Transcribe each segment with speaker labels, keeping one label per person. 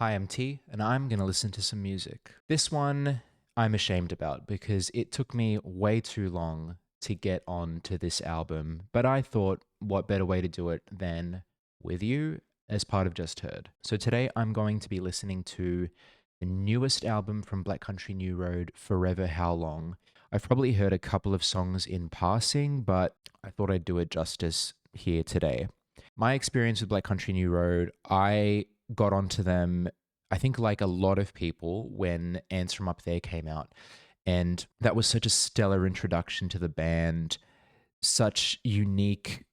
Speaker 1: Hi, I'm T, and I'm going to listen to some music. This one I'm ashamed about because it took me way too long to get on to this album, but I thought what better way to do it than with you as part of Just Heard. So today I'm going to be listening to the newest album from Black Country New Road, Forever Howlong. I've probably heard a couple of songs in passing, but I thought I'd do it justice here today. My experience with Black Country New Road, I got onto them, I think, like a lot of people, when Ants From Up There came out. And that was such a stellar introduction to the band, such unique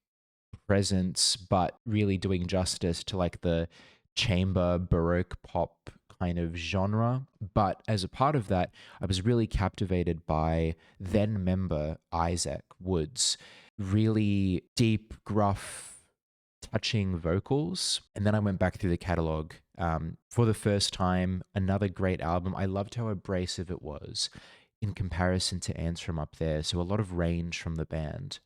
Speaker 1: presence, but really doing justice to like the chamber baroque pop kind of genre. But as a part of that, I was really captivated by then member Isaac Woods. Really deep, gruff, touching vocals. And then I went back through the catalog for the first time. Another great album. I loved how abrasive it was in comparison to Ants From Up There. So a lot of range from the band.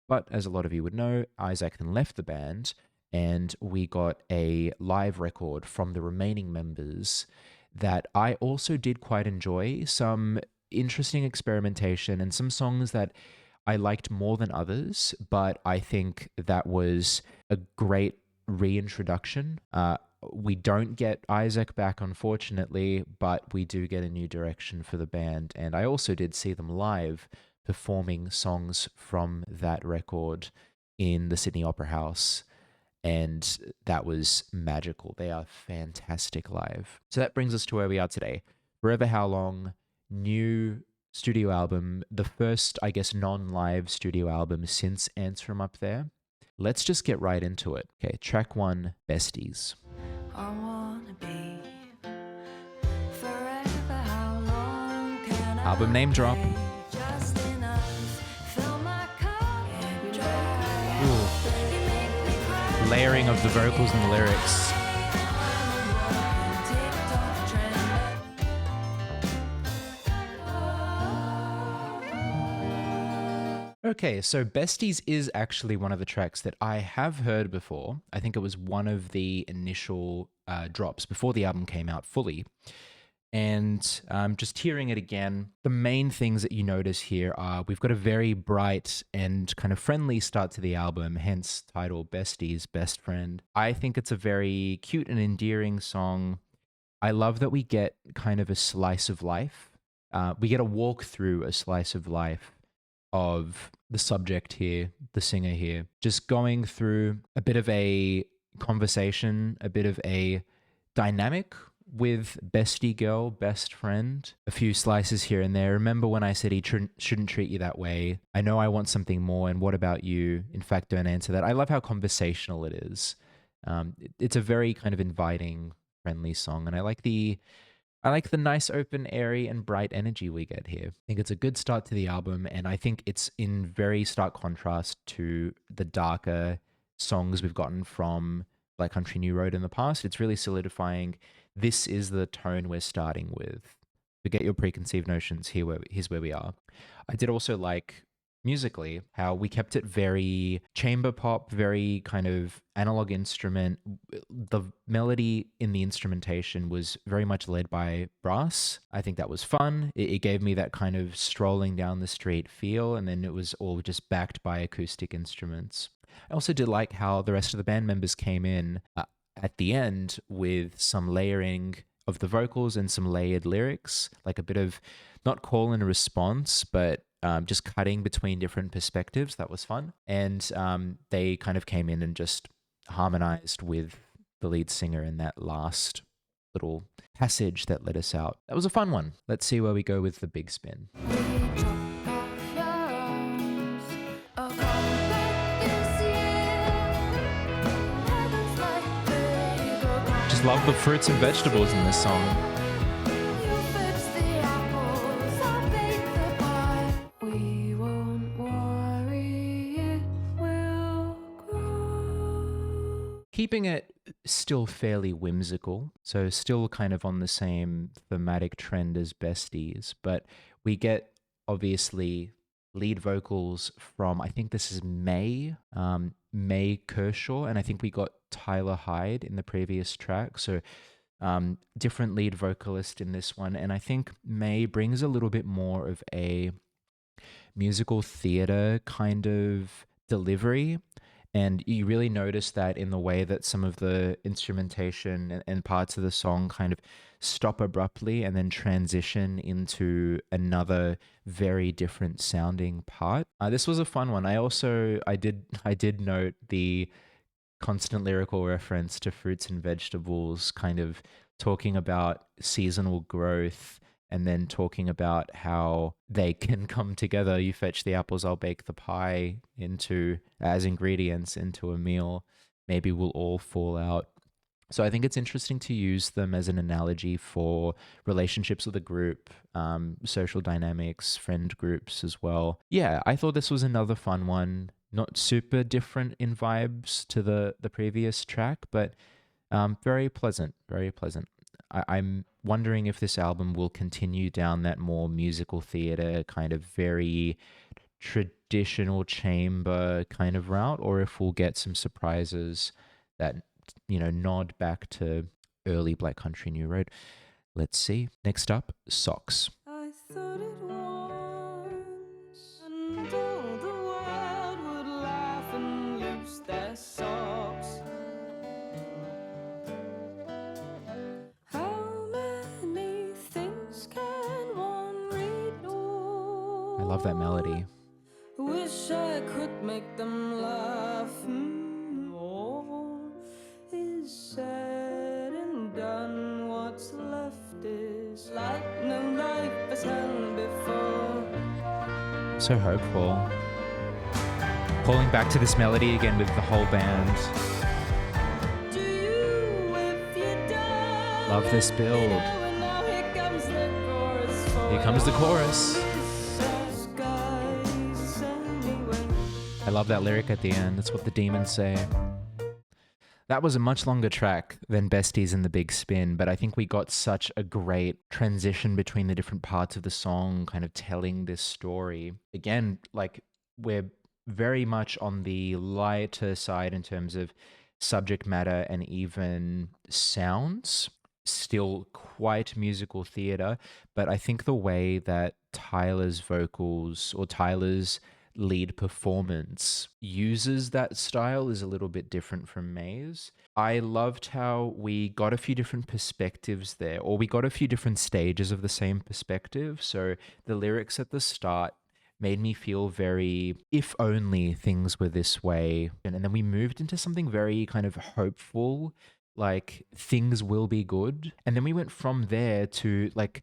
Speaker 1: But as a lot of you would know, Isaac then left the band, and we got a live record from the remaining members that I also did quite enjoy. Some interesting experimentation and some songs that I liked more than others, but I think that was a great reintroduction. We don't get Isaac back, unfortunately, but we do get a new direction for the band. And I also did see them live performing songs from that record in the Sydney Opera House. And that was magical. They are fantastic live. So that brings us to where we are today. Forever Howlong, new studio album, the first, I guess, non-live studio album since Ants From Up There. Let's just get right into it. Okay, track one, Besties.
Speaker 2: I wanna be forever. How long can
Speaker 1: Album name drop.
Speaker 2: just enough? Fill my cup dry.
Speaker 1: Ooh.
Speaker 2: You make me cry.
Speaker 1: Layering of the vocals and the lyrics.
Speaker 2: TikTok trend.
Speaker 1: Okay, so Besties is actually one of the tracks that I have heard before. I think it was one of the initial drops before the album came out fully. And just hearing it again, the main things that you notice here are we've got a very bright and kind of friendly start to the album, hence title Besties, Best Friend. I think it's a very cute and endearing song. I love that we get kind of a slice of life. We get a walk through a slice of life of the subject here, the singer here, just going through a bit of a conversation, a bit of a dynamic with bestie girl, best friend, a few slices here and there. Remember when I said he shouldn't treat you that way? I know I want something more, and what about you? In fact, don't answer that. I love how conversational it is. It's a very kind of inviting, friendly song, and I like the nice, open, airy, and bright energy we get here. I think it's a good start to the album, and I think it's in very stark contrast to the darker songs we've gotten from Black Country New Road in the past. It's really solidifying this is the tone we're starting with. Forget your preconceived notions. Here's where we are. I did also like musically how we kept it very chamber pop, very kind of analog instrument. The melody in the instrumentation was very much led by brass. I think that was fun. It gave me that kind of strolling down the street feel, and then it was all just backed by acoustic instruments. I also did like how the rest of the band members came in at the end with some layering of the vocals and some layered lyrics, like a bit of not call and response, but just cutting between different perspectives. That was fun. And they kind of came in and just harmonized with the lead singer in that last little passage that led us out. That was a fun one. Let's see where we go with the big spin. Just love the fruits and vegetables in this song. Keeping it still fairly whimsical, so still kind of on the same thematic trend as Besties, but we get obviously lead vocals from, I think this is May Kershaw, and I think we got Tyler Hyde in the previous track. So Different lead vocalist in this one. And I think May brings a little bit more of a musical theater kind of delivery. And you really notice that in the way that some of the instrumentation and parts of the song kind of stop abruptly and then transition into another very different sounding part. This was a fun one. I did note the constant lyrical reference to fruits and vegetables, kind of talking about seasonal growth and then talking about how they can come together. You fetch the apples, I'll bake the pie into as ingredients into a meal. Maybe we'll all fall out. So I think it's interesting to use them as an analogy for relationships with a group, social dynamics, friend groups as well. Yeah, I thought this was another fun one. Not super different in vibes to the previous track, but very pleasant, very pleasant. I'm wondering if this album will continue down that more musical theater kind of very traditional chamber kind of route, or if we'll get some surprises that nod back to early Black Country New Road. Let's see. Next up, Socks.
Speaker 2: I thought it once, and all the world would laugh and loose their socks. How many things can one read?
Speaker 1: I love that melody.
Speaker 2: Wish I could make them laugh. All is said and done. What's left is like no life has held before.
Speaker 1: So hopeful. Calling back to this melody again with the whole band.
Speaker 2: Do you, if you don't?
Speaker 1: Love this build.
Speaker 2: And now here comes the chorus.
Speaker 1: Here comes the chorus.
Speaker 2: Skies anyway.
Speaker 1: I love that lyric at the end. That's what the demons say. That was a much longer track than Besties and the Big Spin, but I think we got such a great transition between the different parts of the song, kind of telling this story. Again, like we're very much on the lighter side in terms of subject matter and even sounds. Still quite musical theater, but I think the way that Tyler's vocals or Tyler's lead performance uses that style is a little bit different from May's. I loved how we got a few different perspectives there, or we got a few different stages of the same perspective. So the lyrics at the start made me feel very, if only things were this way. And then we moved into something very kind of hopeful, like things will be good. And then we went from there to like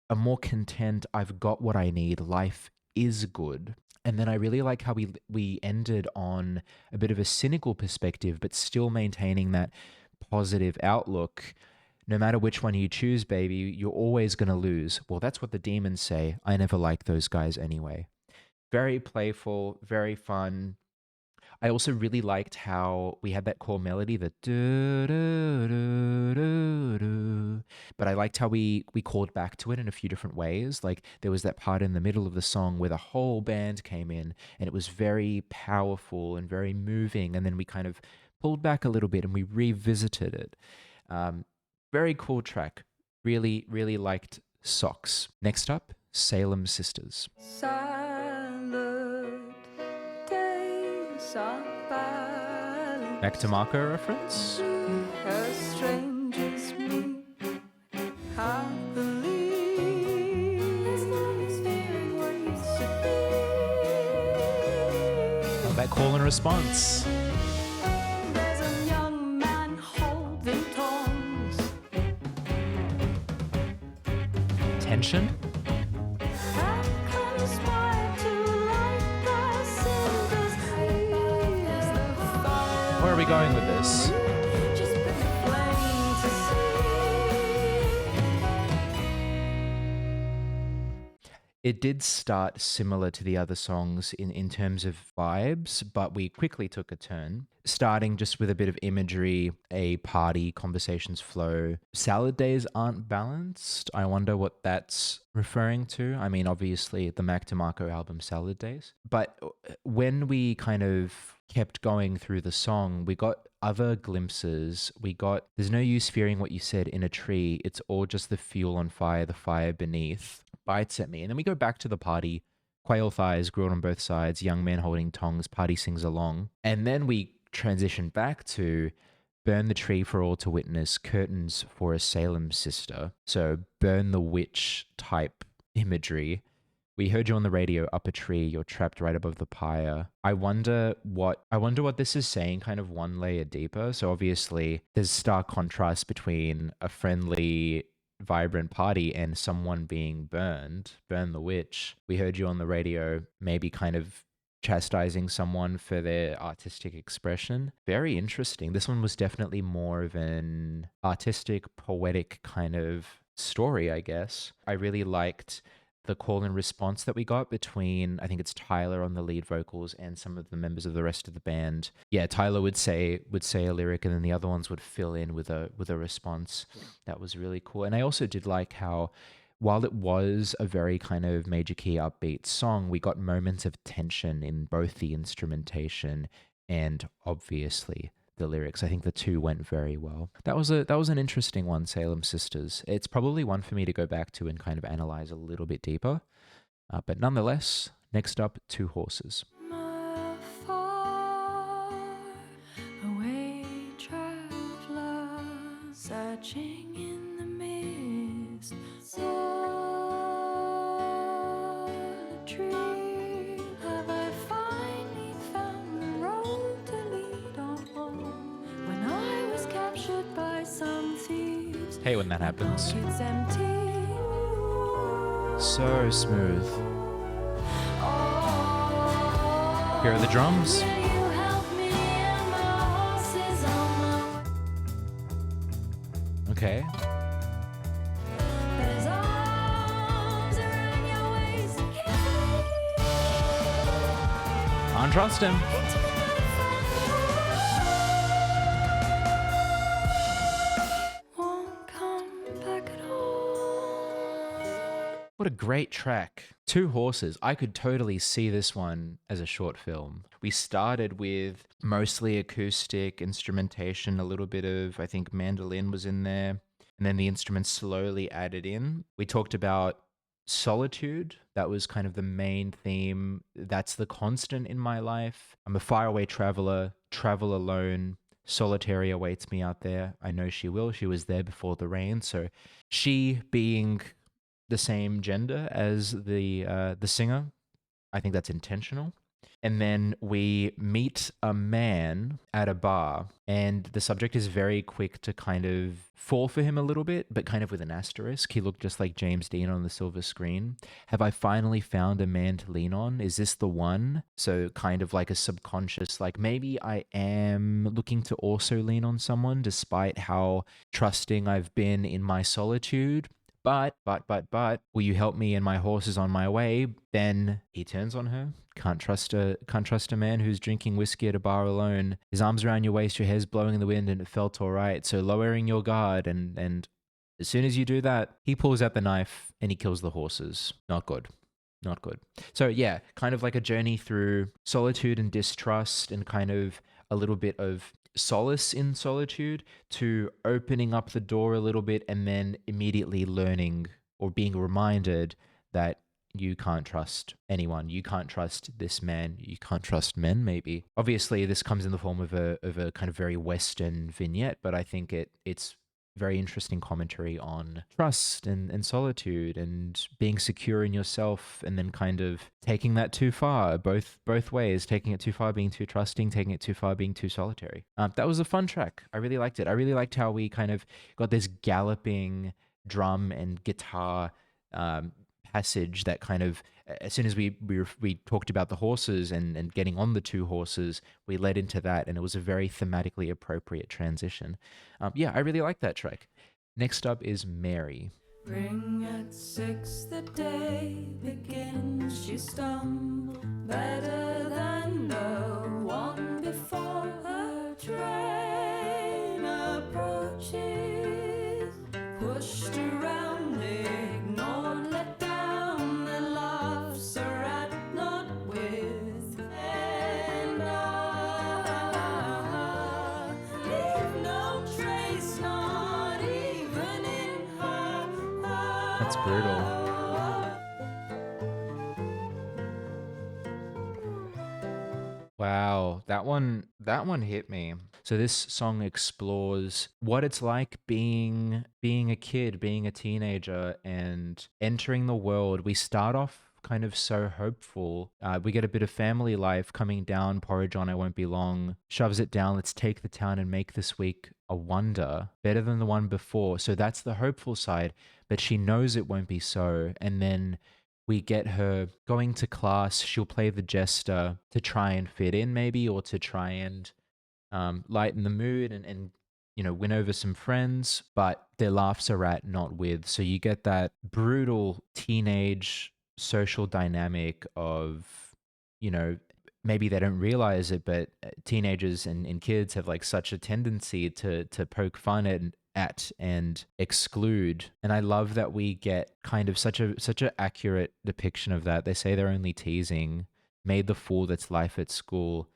Speaker 1: a more content, I've got what I need, life is good. And then I really like how we ended on a bit of a cynical perspective, but still maintaining that positive outlook. No matter which one you choose, baby, you're always going to lose. Well, that's what the demons say. I never liked those guys anyway. Very playful, very fun. I also really liked how we had that core melody, the do, do, do, do, do. But I liked how we called back to it in a few different ways. Like there was that part in the middle of the song where the whole band came in and it was very powerful and very moving. And then we kind of pulled back a little bit and we revisited it. Very cool track. Really, really liked Socks. Next up, Salem Sisters.
Speaker 2: Silent days are silent.
Speaker 1: Back to Marco reference?
Speaker 2: A stranger's me. I believe there's nothing fearing what used to be.
Speaker 1: Love that call and response.
Speaker 2: There's a young man holding tongs.
Speaker 1: Tension?
Speaker 2: How conspire to light the cinders? Is the fire
Speaker 1: Where are we going with this?
Speaker 2: just put the flame to see?
Speaker 1: It did start similar to the other songs in terms of vibes, but we quickly took a turn, starting just with a bit of imagery, a party, conversations flow. Salad days aren't balanced. I wonder what that's referring to. I mean, obviously, the Mac DeMarco album, Salad Days. But when we kind of kept going through the song, we got other glimpses. We got, there's no use fearing what you said in a tree. It's all just the fuel on fire, the fire beneath bites at me. And then we go back to the party. Quail thighs, grilled on both sides, young man holding tongs, party sings along. And then we transition back to burn the tree for all to witness, curtains for a Salem sister. So burn the witch type imagery. We heard you on the radio up a tree, you're trapped right above the pyre. I wonder what this is saying kind of one layer deeper. So obviously there's stark contrast between a friendly vibrant party and someone being burned, burn the witch. We heard you on the radio maybe kind of chastising someone for their artistic expression. Very interesting. This one was definitely more of an artistic, poetic kind of story, I guess. I really liked the call and response that we got between, I think it's Tyler on the lead vocals and some of the members of the rest of the band. Yeah, Tyler would say a lyric and then the other ones would fill in with a response. That was really cool. And I also did like how while it was a very kind of major key upbeat song, we got moments of tension in both the instrumentation and obviously the lyrics. I think the two went very well. That was an interesting one, Salem Sisters. It's probably one for me to go back to and kind of analyze a little bit deeper. But nonetheless, next up, Two Horses.
Speaker 2: Far away traveler, searching in the mist, solitary. Have I finally found the road to lead on home? When I was captured by some thieves,
Speaker 1: Hey, when that happens.
Speaker 2: pockets empty.
Speaker 1: So smooth. Here are the drums. Okay. Can't trust him. What a great track. Two Horses. I could totally see this one as a short film. We started with mostly acoustic instrumentation, a little bit of, I think, mandolin was in there, and then the instruments slowly added in. We talked about solitude. That was kind of the main theme. That's the constant in my life. I'm a faraway traveler, travel alone. Solitary awaits me out there. I know she will. She was there before the rain. So she being the same gender as the singer. I think that's intentional. And then we meet a man at a bar, and the subject is very quick to kind of fall for him a little bit, but kind of with an asterisk. He looked just like James Dean on the silver screen. Have I finally found a man to lean on? Is this the one? So kind of like a subconscious, like maybe I am looking to also lean on someone despite how trusting I've been in my solitude. But, will you help me and my horse is on my way? Then he turns on her. Can't trust a man who's drinking whiskey at a bar alone. His arms around your waist, your hair's blowing in the wind, and it felt all right. So lowering your guard, and as soon as you do that, he pulls out the knife and he kills the horses. Not good. Not good. So yeah, kind of like a journey through solitude and distrust and kind of a little bit of solace in solitude to opening up the door a little bit and then immediately learning or being reminded that you can't trust anyone. You can't trust this man. You can't trust men, maybe. Obviously, this comes in the form of a kind of very Western vignette, but I think it's very interesting commentary on trust and solitude and being secure in yourself, and then kind of taking that too far, both ways, taking it too far, being too trusting, taking it too far, being too solitary. That was a fun track. I really liked it. I really liked how we kind of got this galloping drum and guitar passage that kind of, as soon as we talked about the horses and getting on the two horses, we led into that, and it was a very thematically appropriate transition. Yeah, I really like that track. Next up is Mary.
Speaker 2: Ring at 6, the day begins. She stumbled better than the one before. Her train approaches, pushed around, ignored, let down. The laughs are at not with, and I
Speaker 1: It's brutal. Wow, that one hit me. So this song explores what it's like being a kid, being a teenager and entering the world. We start off kind of so hopeful. We get a bit of family life coming down, porridge on, I won't be long, shoves it down, let's take the town and make this week a wonder, better than the one before. So that's the hopeful side, but she knows it won't be so. And then we get her going to class. She'll play the jester to try and fit in, maybe, or to try and lighten the mood and win over some friends. But their laughs are at, not with. So you get that brutal teenage social dynamic of, you know, maybe they don't realize it, but teenagers and kids have like such a tendency to poke fun at and exclude. And I love that we get kind of such a accurate depiction of that. They say they're only teasing, made the fool that's life at school.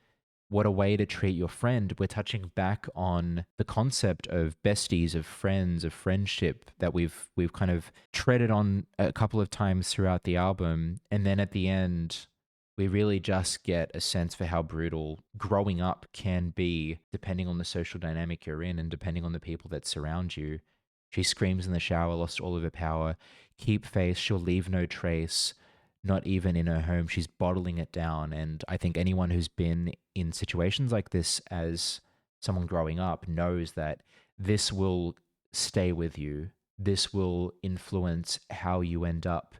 Speaker 1: What a way to treat your friend. We're touching back on the concept of besties, of friends, of friendship that we've kind of treaded on a couple of times throughout the album. And then at the end, we really just get a sense for how brutal growing up can be, depending on the social dynamic you're in and depending on the people that surround you. She screams in the shower, lost all of her power. Keep faith, she'll leave no trace, not even in her home. She's bottling it down. And I think anyone who's been in situations like this as someone growing up knows that this will stay with you. This will influence how you end up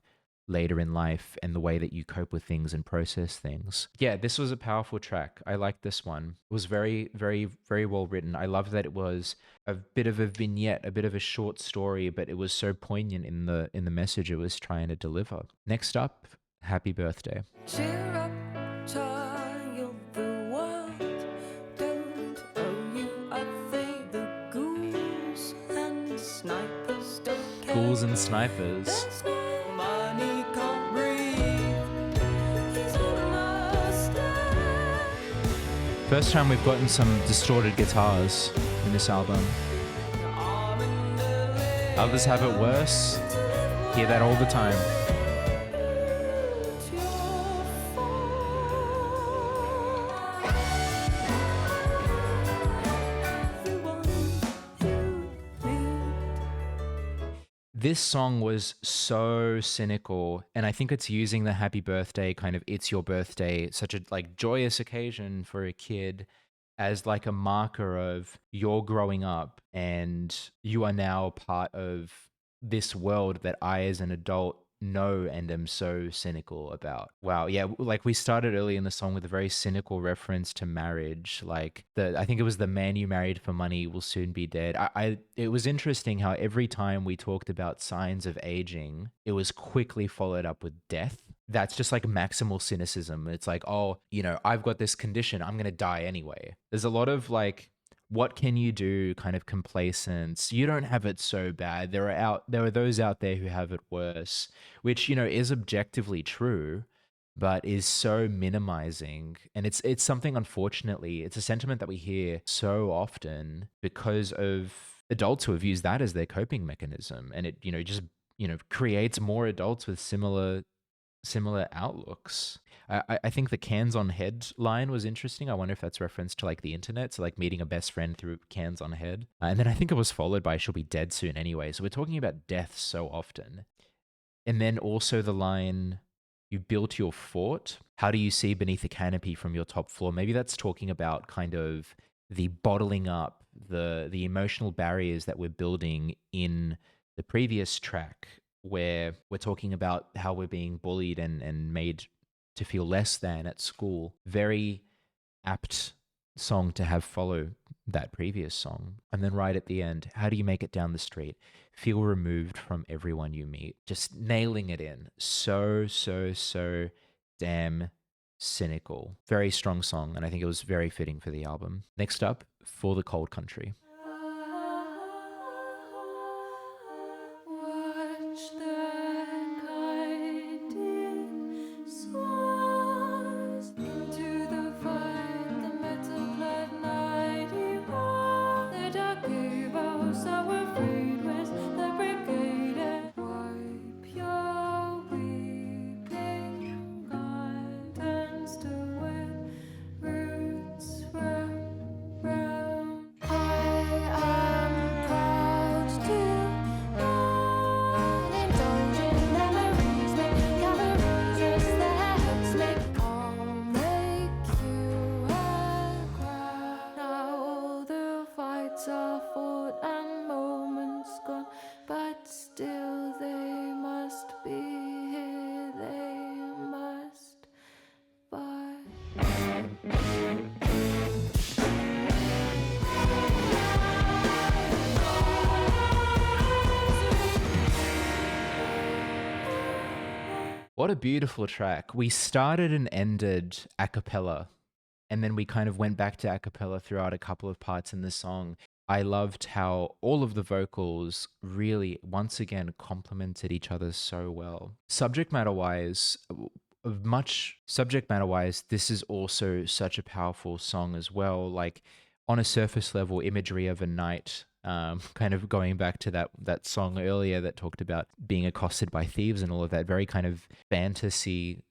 Speaker 1: later in life and the way that you cope with things and process things. Yeah, this was a powerful track. I liked this one. It was very, very, very well written. I love that it was a bit of a vignette, a bit of a short story, but it was so poignant in the message it was trying to deliver. Next up, Happy Birthday.
Speaker 2: Cheer up, child, the world don't owe you a thing. The ghouls and snipers don't care.
Speaker 1: Ghouls and snipers.
Speaker 2: There's no money, can't breathe. He's almost dead.
Speaker 1: First time we've gotten some distorted guitars in this album.
Speaker 2: Arm in the leg
Speaker 1: Others have it worse. Hear that all the time.
Speaker 2: to your
Speaker 1: This song was so cynical, and I think it's using the happy birthday kind of it's your birthday, such a like joyous occasion for a kid as like a marker of you're growing up and you are now part of this world that I as an adult know and am so cynical about. Wow, yeah, like we started early in the song with a very cynical reference to marriage. Like I think it was the man you married for money will soon be dead. It was interesting how every time we talked about signs of aging, it was quickly followed up with death. That's just like maximal cynicism. It's like, oh, I've got this condition, I'm gonna die anyway. There's a lot of like, what can you do kind of complacence. You don't have it so bad. There are those out there who have it worse, which is objectively true, but is so minimizing. And it's something, unfortunately, it's a sentiment that we hear so often because of adults who have used that as their coping mechanism, and it just creates more adults with similar outlooks. I think the cans on head line was interesting. I wonder if that's reference to like the internet, so like meeting a best friend through cans on head. And then I think it was followed by she'll be dead soon anyway. So we're talking about death so often. And then also the line, you built your fort. How do you see beneath the canopy from your top floor? Maybe that's talking about kind of the bottling up, the emotional barriers that we're building in the previous track, where we're talking about how we're being bullied and made to feel less than at school. Very apt song to have follow that previous song. And then right at the end, how do you make it down the street? Feel removed from everyone you meet. Just nailing it in. So, so, so damn cynical. Very strong song, and I think it was very fitting for the album. Next up, For the Cold Country.
Speaker 2: Watch the guiding stars into the fight, the metal-clad night evolved. The dark gables that were freed with the brigade. Wipe
Speaker 1: What a beautiful track. We started and ended a cappella, and then we kind of went back to a cappella throughout a couple of parts in the song. I loved how all of the vocals really, once again, complemented each other so well. Subject matter wise, this is also such a powerful song as well. Like on a surface level, imagery of a night, kind of going back to that song earlier that talked about being accosted by thieves and all of that, very kind of fantasy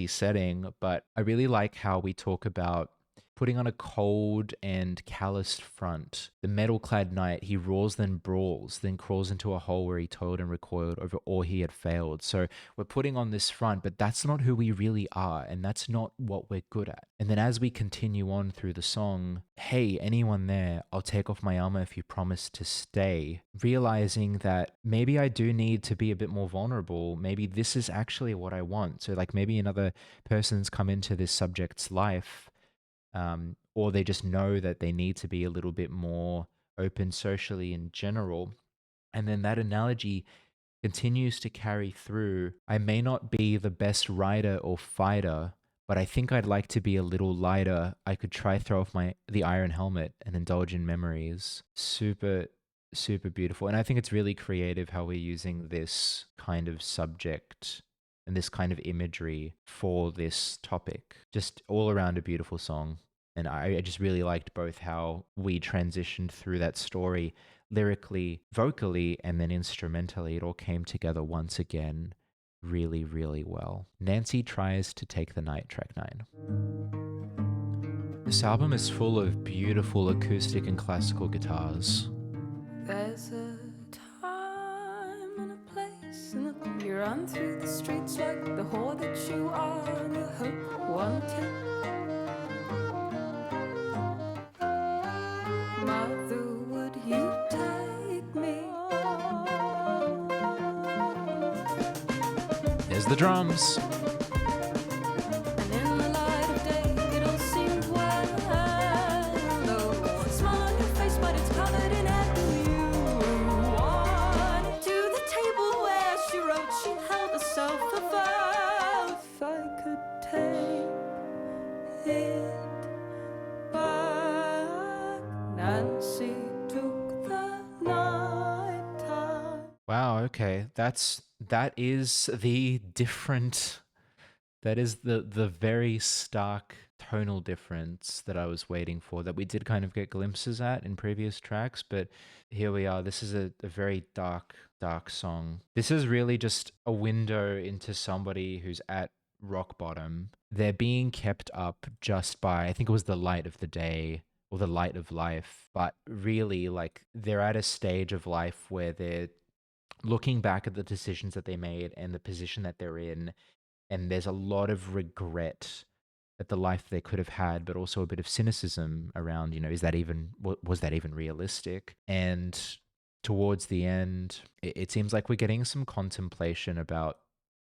Speaker 1: setting. But I really like how we talk about putting on a cold and calloused front. The metal-clad knight, he roars then brawls, then crawls into a hole where he toiled and recoiled over all he had failed. So we're putting on this front, but that's not who we really are, and that's not what we're good at. And then as we continue on through the song, hey, anyone there, I'll take off my armor if you promise to stay. Realizing that maybe I do need to be a bit more vulnerable. Maybe this is actually what I want. So like maybe another person's come into this subject's life, or they just know that they need to be a little bit more open socially in general. And then that analogy continues to carry through. I may not be the best rider or fighter, but I think I'd like to be a little lighter. I could try throw off the iron helmet and indulge in memories. Super, super beautiful. And I think it's really creative how we're using this kind of subject and this kind of imagery for this topic. Just all around a beautiful song. And I just really liked both how we transitioned through that story lyrically, vocally, and then instrumentally. It all came together once again really, really well. Nancy Tries to Take the Night, track 9. This album is full of beautiful acoustic and classical guitars.
Speaker 2: There's a time and a place, and you run through the streets like the whore that you are, and you hope one tip. Mother, would you take me?
Speaker 1: There's the drums.
Speaker 2: And in the light of day, it all seemed well. Though a smile on your face, but it's covered in hair. You wanted to the table where she wrote, she held herself a vow. If I could take it back, Nancy took the night time.
Speaker 1: Wow, okay. That is the different that is the very stark tonal difference that I was waiting for, that we did kind of get glimpses at in previous tracks, but here we are. This is a very dark song. This is really just a window into somebody who's at rock bottom. They're being kept up just by, I think it was the light of the day or the light of life, but really like they're at a stage of life where they're looking back at the decisions that they made and the position that they're in, and there's a lot of regret at the life they could have had, but also a bit of cynicism around, is that even, was that even realistic? And towards the end, it seems like we're getting some contemplation about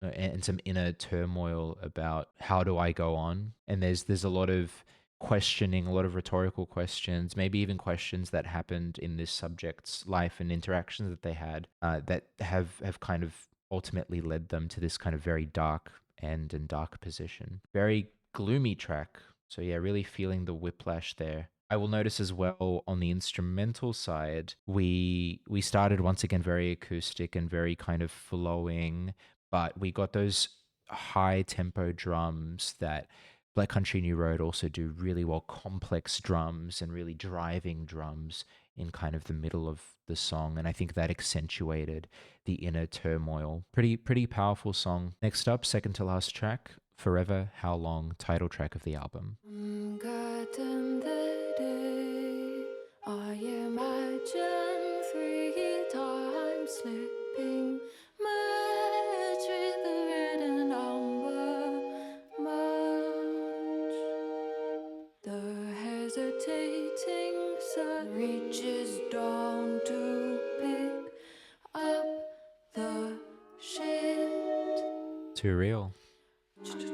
Speaker 1: and some inner turmoil about how do I go on? And there's a lot of questioning, a lot of rhetorical questions, maybe even questions that happened in this subject's life and interactions that they had that have kind of ultimately led them to this kind of very dark end and dark position. Very gloomy track. So yeah, really feeling the whiplash there. I will notice as well on the instrumental side, we started once again very acoustic and very kind of flowing, but we got those high tempo drums that Black Country New Road also do really well, complex drums and really driving drums in kind of the middle of the song. And I think that accentuated the inner turmoil. Pretty powerful song. Next up, second to last track, Forever Howlong, title track of the album.
Speaker 2: Forgotten the day I imagine 3 times slipping, merged with the red and amber march. The hesitating sun reaches down to pick up the shit.
Speaker 1: Too real.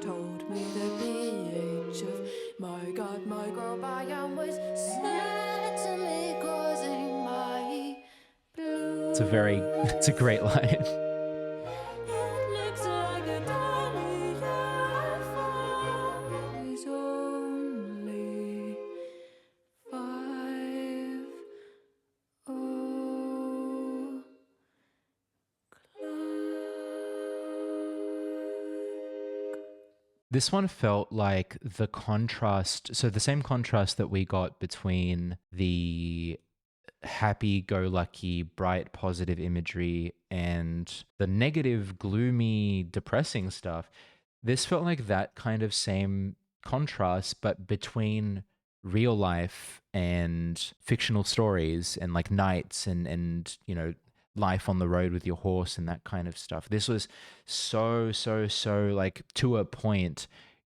Speaker 2: Told me the pH of my God, my microbiome was certainly causing my blue.
Speaker 1: It's a great line.
Speaker 2: It looks like a diamond
Speaker 1: This one felt like the contrast, so the same contrast that we got between the happy go lucky, bright, positive imagery and the negative, gloomy, depressing stuff. This felt like that kind of same contrast, but between real life and fictional stories and like nights and life on the road with your horse and that kind of stuff. This was so like to a point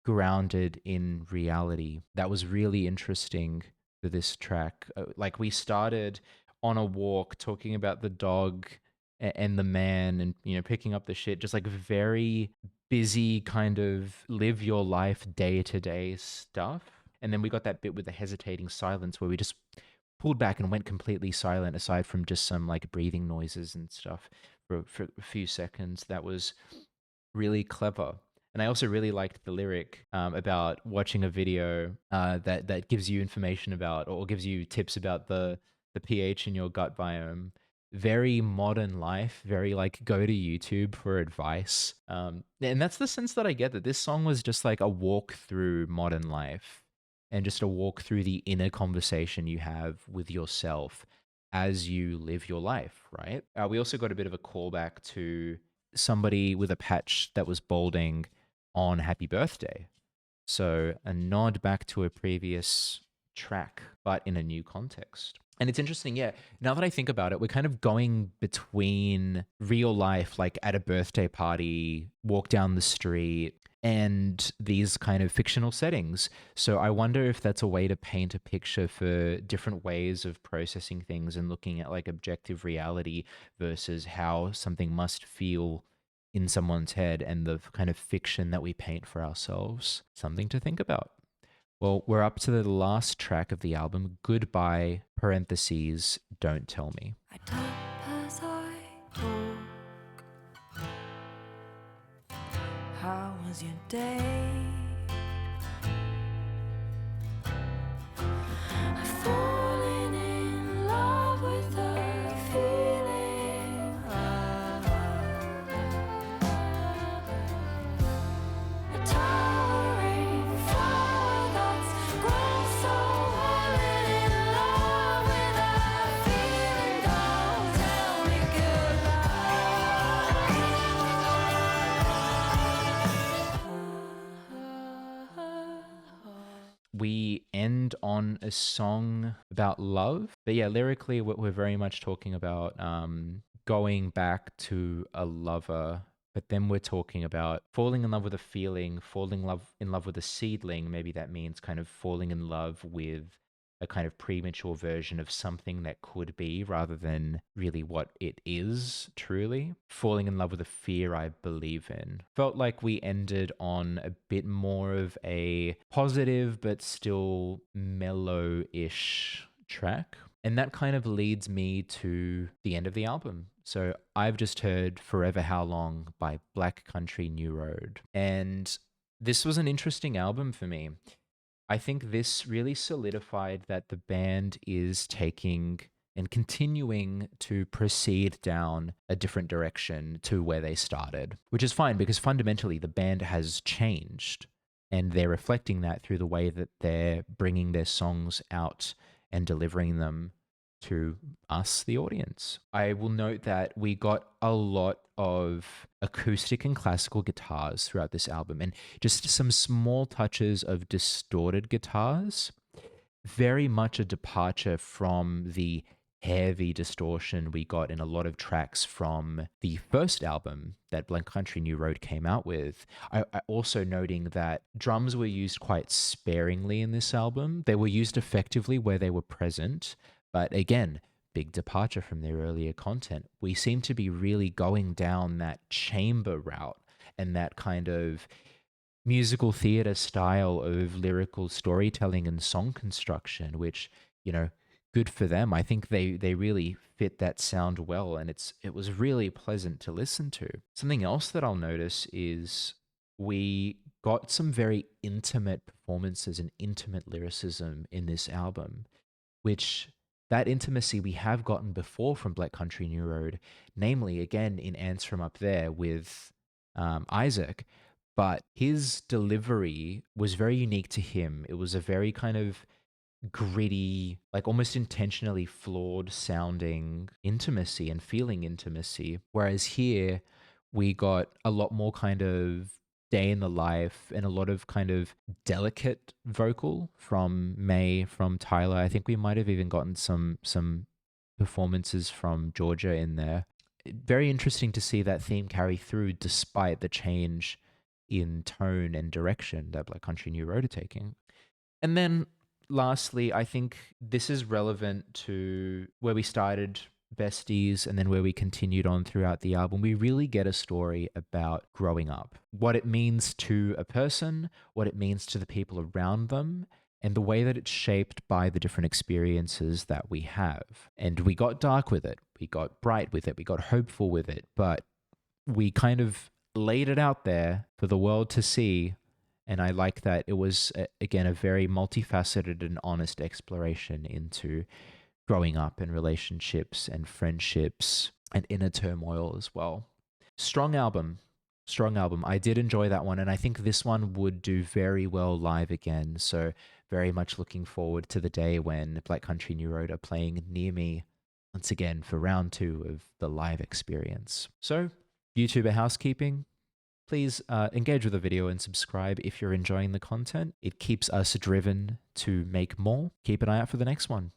Speaker 1: grounded in reality. That was really interesting for this track. Like we started on a walk talking about the dog and the man and picking up the shit, just like very busy kind of live your life day to day stuff. And then we got that bit with the hesitating silence where we just pulled back and went completely silent aside from just some like breathing noises and stuff for a few seconds. That was really clever. And I also really liked the lyric about watching a video that gives you information about or gives you tips about the pH in your gut biome. Very modern life, very like go to YouTube for advice. And that's the sense that I get, that this song was just like a walk through modern life and just a walk through the inner conversation you have with yourself as you live your life, right? We also got a bit of a callback to somebody with a patch that was balding on Happy Birthday. So a nod back to a previous track, but in a new context. And it's interesting, yeah. Now that I think about it, we're kind of going between real life, like at a birthday party, walk down the street, and these kind of fictional settings. So I wonder if that's a way to paint a picture for different ways of processing things and looking at like objective reality versus how something must feel in someone's head and the kind of fiction that we paint for ourselves. Something to think about. Well, we're up to the last track of the album, Goodbye, parentheses, Don't Tell Me.
Speaker 2: I tap as I talk. How was your day? I've fallen in love with the feeling. A towering flower that's grown so old and in love with that feeling. Don't tell me goodbye.
Speaker 1: We end on a song about love. But yeah, lyrically, we're very much talking about going back to a lover. But then we're talking about falling in love with a feeling, in love with a seedling. Maybe that means kind of falling in love with a kind of premature version of something that could be rather than really what it is truly. Falling in love with a fear I believe in. Felt like we ended on a bit more of a positive but still mellow-ish track. And that kind of leads me to the end of the album. So I've just heard Forever Howlong by Black Country New Road. And this was an interesting album for me. I think this really solidified that the band is taking and continuing to proceed down a different direction to where they started, which is fine because fundamentally the band has changed and they're reflecting that through the way that they're bringing their songs out and delivering them to us, the audience. I will note that we got a lot of acoustic and classical guitars throughout this album and just some small touches of distorted guitars. Very much a departure from the heavy distortion we got in a lot of tracks from the first album that Black Country New Road came out with. I also noting that drums were used quite sparingly in this album. They were used effectively where they were present, but again, big departure from their earlier content. We seem to be really going down that chamber route and that kind of musical theater style of lyrical storytelling and song construction, which, good for them. I think they really fit that sound well, and it was really pleasant to listen to. Something else that I'll notice is we got some very intimate performances and intimate lyricism in this album, which that intimacy we have gotten before from Black Country New Road, namely again in Ants from Up There with Isaac. but his delivery was very unique to him. It was a very kind of gritty, like almost intentionally flawed sounding intimacy and feeling intimacy. Whereas here, we got a lot more kind of day in the life and a lot of kind of delicate vocal from May, from Tyler. I think we might have even gotten some performances from Georgia in there. Very interesting to see that theme carry through despite the change in tone and direction that Black Country New Road are taking. And then lastly, I think this is relevant to where we started Besties and then where we continued on throughout the album. We really get a story about growing up, what it means to a person, what it means to the people around them, and the way that it's shaped by the different experiences that we have. And we got dark with it, we got bright with it, we got hopeful with it, but we kind of laid it out there for the world to see. And I like that it was, again, a very multifaceted and honest exploration into growing up and relationships and friendships and inner turmoil as well. Strong album. Strong album. I did enjoy that one. And I think this one would do very well live again. So, very much looking forward to the day when Black Country New Road are playing near me once again for round 2 of the live experience. So, YouTuber housekeeping, please engage with the video and subscribe if you're enjoying the content. It keeps us driven to make more. Keep an eye out for the next one.